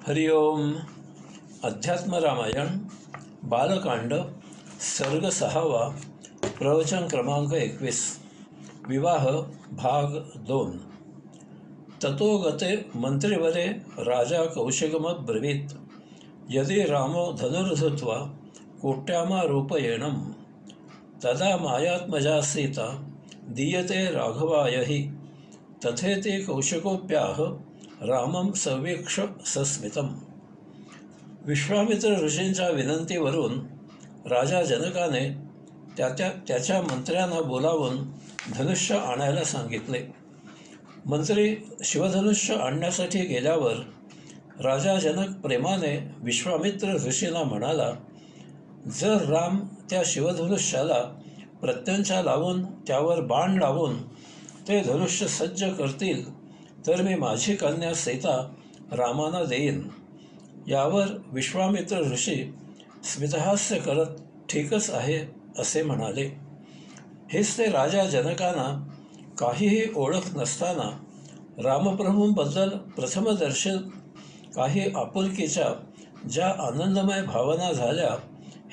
हरिओम. अध्यात्म रामायण बालकांड सर्ग 6वा प्रवचन क्रमांक 21 विवाह भाग 2. ततो गते मंत्रिवरे राजा कौशिकमब्रवीत् यदि रामो धनुर्धृत्वा कोट्यामारूपयेणं तदा मायात्मजा सीता दीयते राघवाय हि तथेति कौशिकोप्याह रामं सवीक्ष सस्मितम्. विश्वामित्र ऋषींच्या विनंतीवरून राजा जनकाने त्याच्या मंत्र्यांना बोलावून धनुष्य आणायला सांगितले. मंत्री शिवधनुष्य आणण्यासाठी गेल्यावर राजा जनक प्रेमाने विश्वामित्र ऋषींना म्हणाला, जर राम त्या शिवधनुष्याला प्रत्यंचा लावून त्यावर बाण लावून ते धनुष्य सज्ज करतील तर मी माझी कन्या सीता रामाना देईन. यावर विश्वामित्र ऋषी स्मितहास्य करत ठीकच आहे असे म्हणाले. हेच ते राजा जनकांना काहीही ओळख नसताना रामप्रभूंबद्दल प्रथमदर्शन काही आपुलकीच्या ज्या आनंदमय भावना झाल्या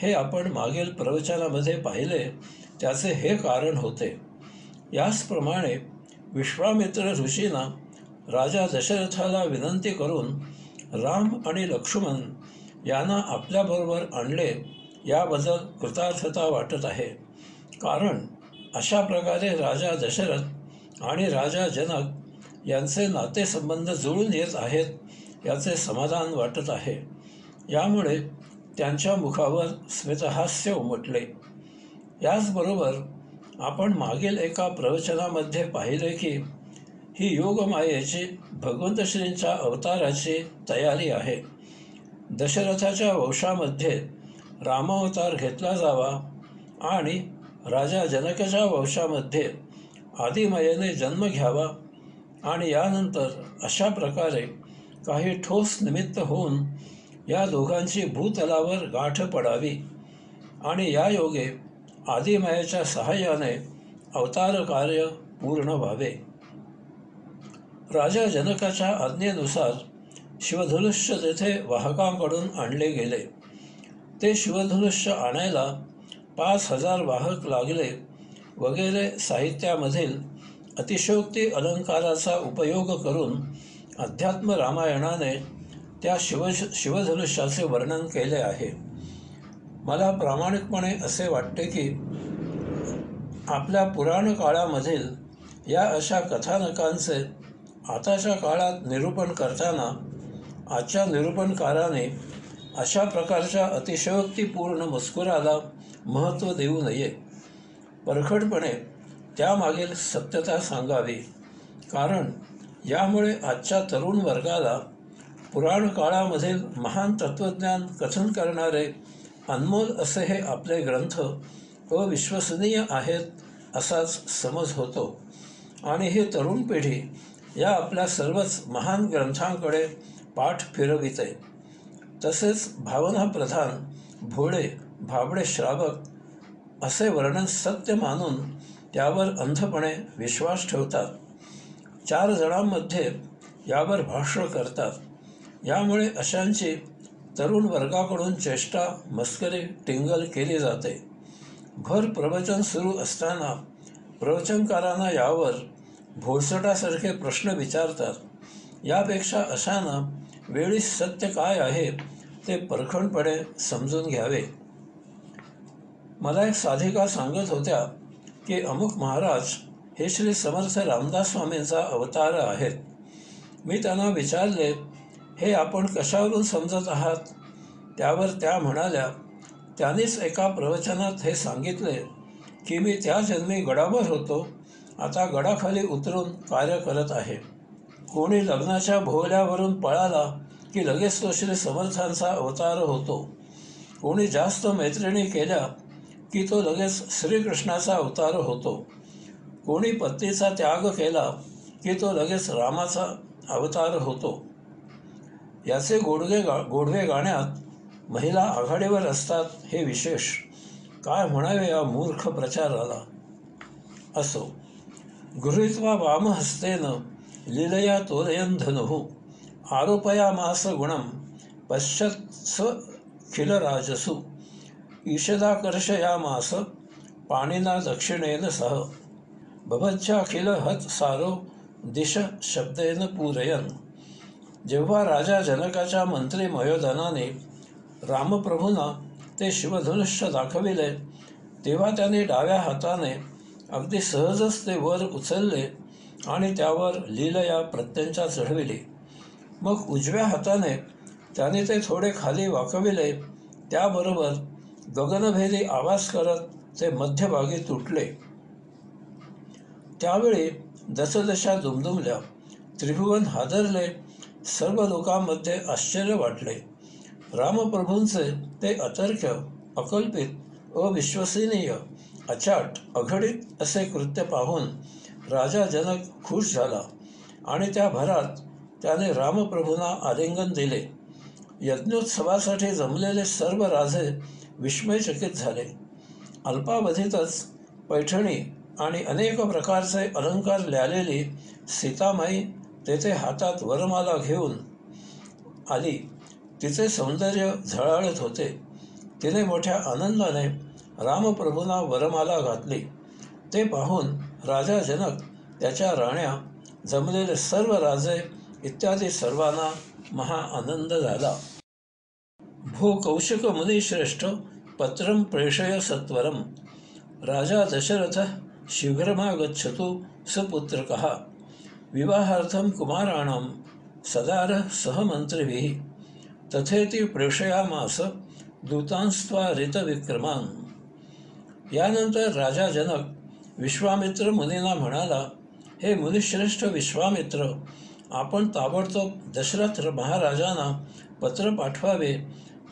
हे आपण मागील प्रवचनामध्ये पाहिले त्याचे हे कारण होते. याचप्रमाणे विश्वामित्र ऋषींना राजा दशरथाला विनंती करून राम आणि लक्ष्मण यांना आपल्याबरोबर आणले याबद्दल कृतार्थता वाटत आहे. कारण अशा प्रकारे राजा दशरथ आणि राजा जनक यांचे नातेसंबंध जुळून येत आहेत याचे समाधान वाटत आहे. यामुळे त्यांच्या मुखावर स्मितहास्य उमटले. याचबरोबर आपण मागील एका प्रवचनामध्ये पाहिले की ही योगमायेची भगवंत श्रींच्या अवताराची तयारी आहे. दशरथाच्या वंशामध्ये रामावतार घेतला जावा आणि राजा जनकाच्या वंशामध्ये आदिमायेने जन्म घ्यावा आणि यानंतर अशा प्रकारे काही ठोस निमित्त होऊन या दोघांची भूतलावर गाठ पडावी आणि या योगे आदिमायेच्या सहाय्याने अवतार कार्य पूर्ण व्हावे. राजा जनकाच्या आज्ञेनुसार शिवधनुष्य तेथे वाहकांकडून आणले गेले. ते शिवधनुष्य आणायला 5000 वाहक लागले वगैरे साहित्यामधील अतिशयोक्ती अलंकाराचा उपयोग करून अध्यात्म रामायणाने त्या शिवधनुष्याचे वर्णन केले आहे. मला प्रामाणिकपणे असे वाटते की आपल्या पुराण काळामधील या अशा कथानकांचे आताच्या काळात निरूपण करताना आजच्या निरूपणकाराने अशा प्रकारच्या अतिशयोक्तीपूर्ण मजकुराला महत्त्व देऊ नये. परखडपणे त्यामागील सत्यता सांगावी. कारण यामुळे आजच्या तरुण वर्गाला पुराण काळामधील महान तत्त्वज्ञान कथन करणारे अनमोल असे हे आपले ग्रंथ अविश्वसनीय आहेत असाच समज होतो आणि ही तरुण पिढी या आपल्या सर्वच महान ग्रंथांकडे पाठ फिरविते. तसेच भावनाप्रधान भोळे भाबडे श्रावक असे वर्णन सत्य मानून त्यावर अंधपणे विश्वास ठेवतात. 4 जणांमध्ये यावर भाष्य करतात. यामुळे अशांची तरुण वर्गाकडून चेष्टा मस्करी टिंगल केली जाते. भर प्रवचन सुरू असताना प्रवचनकारांना यावर भोळसटासारखे प्रश्न विचारतात. यापेक्षा अशांना वेळी सत्य काय आहे ते परखडपणे समजून घ्यावे. मला एक साधिका सांगत होत्या की अमुक महाराज हे श्री समर्थ रामदास स्वामींचा अवतार आहेत. मी त्यांना विचारले, हे आपण कशावरून समजत आहात? त्यावर त्या म्हणाल्या, त्यांनीच एका प्रवचनात हे सांगितले की मी त्या जन्मी गडावर होतो, आता गडाखाली उतरून कार्य करत आहे. कोणी लग्नाच्या भोवल्यावरून पळाला की लगेच तो श्री समर्थांचा अवतार होतो. कोणी जास्त मैत्रिणी केल्या की तो लगेच श्रीकृष्णाचा अवतार होतो. कोणी पत्नीचा त्याग केला की तो लगेच रामाचा अवतार होतो. याचे गोडवे गाण्यात महिला आघाडीवर असतात हे विशेष. काय म्हणावे या मूर्ख प्रचाराला. असो. गृहीत्वा वामहस्तेन लीलया तोरयन् धनुः आरोपयामास गुणं पश्यत्स खिलराजसु ईषदाकर्षयामास पाणिना दक्षिणेन सह बभज्जाखिल हत सारो दिश शब्देन पूरयन. जेव्हा राजा जनकाच्या मंत्री मयोधनाने रामप्रभूंना ते शिवधनुष्य दाखविले तेव्हा त्याने डाव्या हाताने अगदी सहजच ते वर उचलले आणि त्यावर लीलया प्रत्यंचा चढविली. मग उजव्या हाताने त्याने ते थोडे खाली वाकविले. त्याबरोबर गगनभेदी आवाज करत ते मध्यभागी तुटले. त्यावेळी दशदशा दुमदुमल्या. त्रिभुवन हादरले. सर्व लोकांमध्ये आश्चर्य वाटले. रामप्रभूंचे ते अतर्क्य, अकल्पित, अविश्वसनीय, अचाट, अघटित असे कृत्य पाहून राजा जनक खुश झाला आणि त्या भरात त्याने रामप्रभूंना आलिंगन दिले. यज्ञोत्सवासाठी जमलेले सर्व राजे विस्मयचकित झाले. अल्पावधीतच पैठणी आणि अनेक प्रकारचे अलंकार ल्यालेली सीतामाई तेथे हातात वरमाला घेऊन आली. तिचे सौंदर्य झळाळत होते. तिने मोठ्या आनंदाने रामप्रभूंना वरमाला घातली. ते पाहून राजा जनक, त्याच्या राण्या, जमलेले सर्व राजे इत्यादी सर्वांना महा आनंद झाला. भो कौशिक मुनिश्रेष्ठ पत्रं प्रेषय सत्वरम. राजा दशरथ शीघ्रमागच्छतु सपुत्रकः विवाहार्थं कुमाराणां सदारः सहमन्त्रिभिः. तथेति प्रेषयामास दूतांस्त्वारितविक्रमान्. यानंतर राजा जनक विश्वामित्र मुनींना म्हणाला, हे मुनिश्रेष्ठ विश्वामित्र, आपण ताबडतोब दशरथ महाराजांना पत्र पाठवावे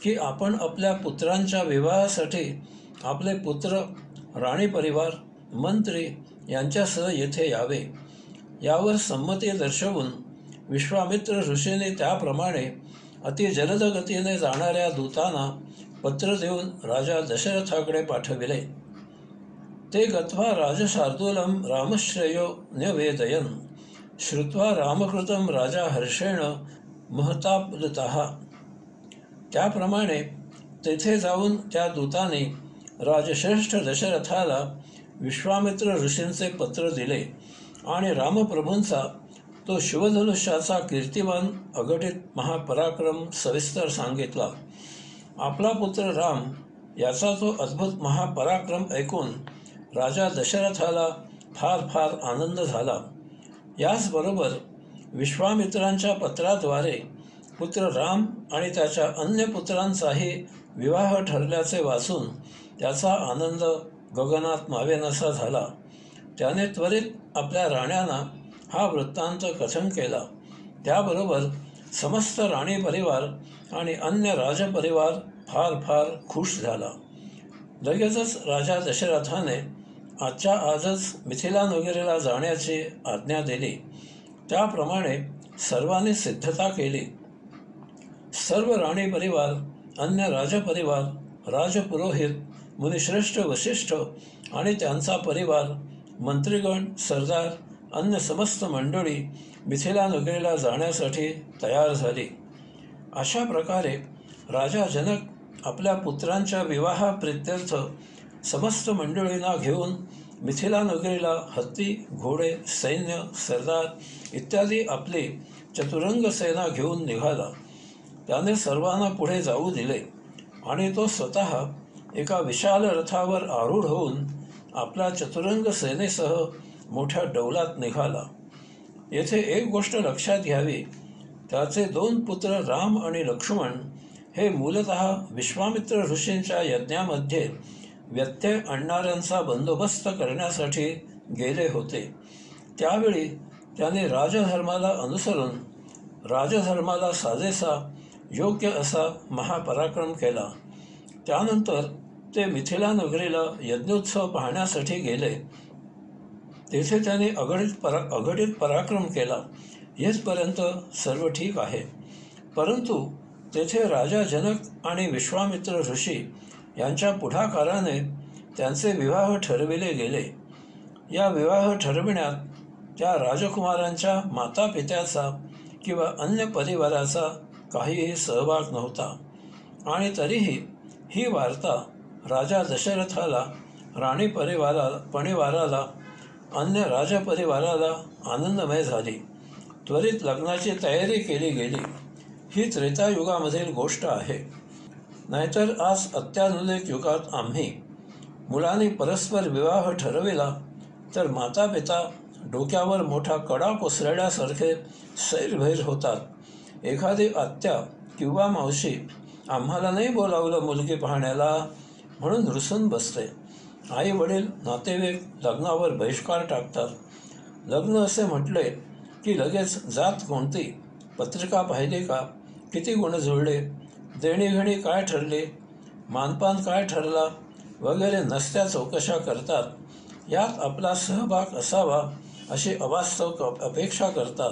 की आपण आपल्या पुत्रांच्या विवाहासाठी आपले पुत्र, राणी परिवार, मंत्री यांच्यासह येथे यावे. यावर संमती दर्शवून विश्वामित्र ऋषीने त्याप्रमाणे अति जलद गतीने जाणाऱ्या दूतांना पत्र देऊन राजा दशरथाकडे पाठविले. ते गत्वा राजशार्दूलं रामश्रेयो न्यवेदयन्. श्रुत्वा रामकृतं राजा हर्षेण महताप्लुतः. त्याप्रमाणे तेथे जाऊन त्या दूताने राजश्रेष्ठ दशरथाला विश्वामित्र ऋषींचे पत्र दिले आणि रामप्रभूंचा तो शिवधनुष्याचा कीर्तिमान अघटित महापराक्रम सविस्तर सांगितला. आपला पुत्र राम याचा तो अद्भुत महापराक्रम ऐकून राजा दशरथाला फार फार आनंद झाला. याचबरोबर विश्वामित्रांच्या पत्राद्वारे पुत्र राम आणि त्याच्या अन्य पुत्रांचाही विवाह ठरल्याचे वाचून त्याचा आनंद गगनात मावेनासा झाला. त्याने त्वरित आपल्या राण्यांना हा वृत्तांत कथन केला. त्याबरोबर समस्त राणी परिवार आणि अन्य राजपरिवार फार फार खुश झाला. लगेचच राजा दशरथाने आजच्या आजच मिथिला नगरीला जाण्याची आज्ञा दिली. त्याप्रमाणे सर्वांनी सिद्धता केली. सर्व राणी परिवार, अन्य राजपरिवार, राजपुरोहित, मुनिश्रेष्ठ वशिष्ठ आणि त्यांचा परिवार, मंत्रीगण, सरदार, अन्य समस्त मंडळी मिथिला नगरीला जाण्यासाठी तयार झाली. अशा प्रकारे राजा जनक आपल्या पुत्रांच्या विवाहाप्रित्यर्थ समस्त मंडळींना घेऊन मिथिला नगरीला हत्ती, घोडे, सैन्य, सरदार इत्यादी आपली चतुरंग सेना घेऊन निघाला. त्याने सर्वांना पुढे जाऊ दिले आणि तो स्वतः एका विशाल रथावर आरूढ होऊन आपल्या चतुरंग सेनेसह मोठ्या डौलात निघाला. येथे एक गोष्ट लक्षात घ्यावी. त्याचे 2 पुत्र राम आणि लक्ष्मण हे मूलतः विश्वामित्र ऋषींच्या यज्ञामध्ये व्यत्यय आणणाऱ्यांचा बंदोबस्त करण्यासाठी गेले होते. त्यावेळी त्याने राजधर्माला अनुसरून राजधर्माला साजेसा योग्य असा महापराक्रम केला. त्यानंतर ते मिथिला नगरीला यज्ञोत्सव पाहण्यासाठी गेले. तेथे त्याने अघटित पराक्रम केला. येथपर्यंत सर्व ठीक आहे. परंतु तेथे राजा जनक आणि विश्वामित्र ऋषी यांच्या पुढाकाराने त्यांचे विवाह ठरविले गेले. या विवाह ठरविण्यात त्या राजकुमारांच्या मातापित्याचा किंवा अन्य परिवाराचा काहीही सहभाग नव्हता. आणि तरीही ही वार्ता राजा दशरथाला, राणी परिवाराला, अन्य राजपरिवाराला आनंदमय झाली. त्वरित लग्नाची तयारी केली गेली. ही त्रेतायुगामधील गोष्ट आहे. नाहीतर आज अत्याधुनिक युगात आम्ही मुलांनी परस्पर विवाह ठरविला तर माता पिता डोक्यावर मोठा कडा कोसळल्यासारखे सैरभैर होतात. एखादी आत्या किंवा मावशी आम्हाला नाही बोलावलं मुलगी पाहण्याला म्हणून रुसून बसते. आई वडील नातेवाईक लग्नावर बहिष्कार टाकतात. लग्न असे म्हटले की लगेच जात कोणती, पत्रिका पाहिली का, किती गुण जुळले, देणीघेणी काय ठरली, मानपान काय ठरला वगैरे नसत्या चौकशा करतात. यात आपला सहभाग असावा अशी अवास्तव अपेक्षा करतात.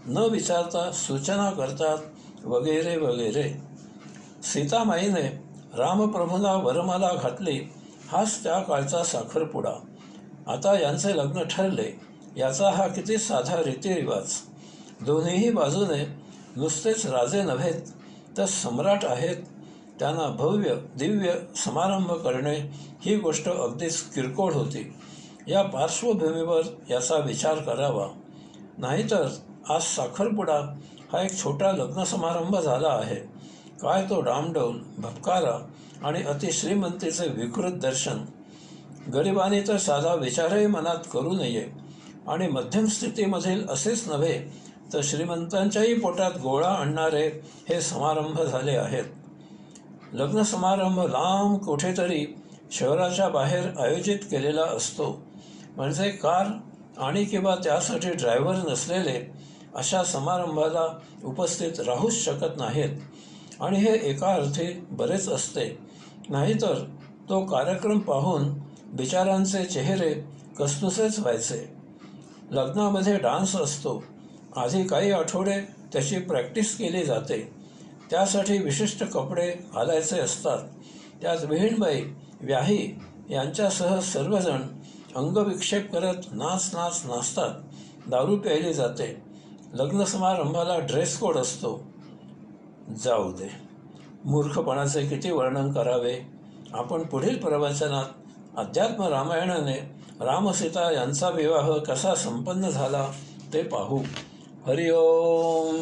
न विचारता सूचना करतात वगैरे वगैरे. सीतामाईने रामप्रभूंना वरमाला घातली हाच त्या काळचा साखरपुडा. आता यांचे लग्न ठरले याचा हा किती साधा रीतिरिवाज. दोन्हीही बाजूने नुसतेच राजे नव्हेत तर सम्राट आहेत. त्यांना भव्य दिव्य समारंभ करणे ही गोष्ट अगदीच किरकोळ होती. या पार्श्वभूमीवर याचा विचार करावा. नाहीतर आज साखरपुडा हा एक छोटा लग्न समारंभ झाला आहे. काय तो डामडौल, भपकारा आणि अतिश्रीमंतीचे विकृत दर्शन. गरिबांनी तर साधा विचारही मनात करू नये. आणि मध्यम स्थितीमधील असेच नव्हे तर श्रीमंतांच्याही पोटात गोळा आणणारे हे समारंभ झाले आहेत. लग्न समारंभ लांब कुठेतरी शहराच्या बाहेर आयोजित केलेला असतो. म्हणजे कार आणि किंवा त्यासाठी ड्रायव्हर नसलेले अशा समारंभाला उपस्थित राहूच शकत नाहीत. आणि हे एका अर्थी बरेच असते. नाहीतर तो कार्यक्रम पाहून बिचारांचे चेहरे कसनुसेच व्हायचे. लग्नामध्ये डान्स असतो. आधी काही आठवडे त्याची प्रॅक्टिस केली जाते. त्यासाठी विशिष्ट कपडे घालायचे असतात. त्यात बहीणबाई, व्याही यांच्यासह सर्वजण अंगविक्षेप करत नाचतात. दारू प्यायली जाते. लग्न समारंभाला ड्रेस कोड असतो. जाऊ दे, मूर्खपणाचे किती वर्णन करावे. आपण पुढील प्रवचनात अध्यात्म रामायणाने रामसीता यांचा विवाह कसा संपन्न झाला ते पाहू. हरिओम.